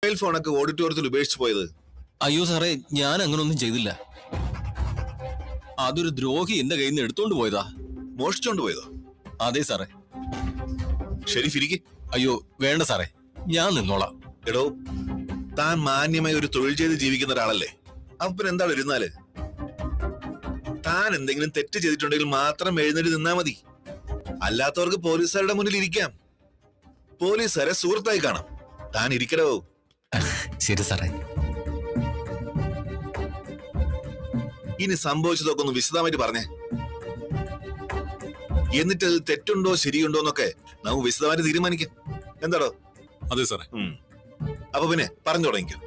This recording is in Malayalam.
മൊബൈൽ ഫോണൊക്കെ ഓഡിറ്റോറിയത്തിൽ ഉപേക്ഷിച്ചു പോയത്? അയ്യോ സാറേ, ഞാൻ അങ്ങനൊന്നും ചെയ്തില്ല. അതൊരു ദ്രോഹി എന്റെ കയ്യിൽ നിന്ന് എടുത്തോണ്ട് പോയതാ. മോഷ്ടിച്ചോണ്ട് പോയതോ? അതെ സാറേ. ശരി, ഫിരിക്ക്. അയ്യോ വേണ്ട സാറേ, ഞാൻ നിന്നോളാം. എടോ, താൻ മാന്യമായി ഒരു തൊഴിൽ ചെയ്ത് ജീവിക്കുന്ന ഒരാളല്ലേ, അപ്പൊ എന്താണ് ഇരുന്നാല്? താൻ എന്തെങ്കിലും തെറ്റ് ചെയ്തിട്ടുണ്ടെങ്കിൽ മാത്രം എഴുന്നേറ്റ് നിന്നാ മതി. അല്ലാത്തവർക്ക് പോലീസുകാരുടെ മുന്നിൽ ഇരിക്കാം. പോലീസുകാരെ സുഹൃത്തായി കാണാം. താൻ ഇരിക്കടോ. ശരി സാറേ. ഇനി സംഭവിച്ചതൊക്കെ ഒന്ന് വിശദമായിട്ട് പറഞ്ഞേ. എന്നിട്ട് അത് തെറ്റുണ്ടോ ശരിയുണ്ടോ എന്നൊക്കെ നമുക്ക് വിശദമായിട്ട് തീരുമാനിക്കാം. എന്താടോ? അതെ സാറേ. അപ്പൊ പിന്നെ പറഞ്ഞു തുടങ്ങിക്കോ.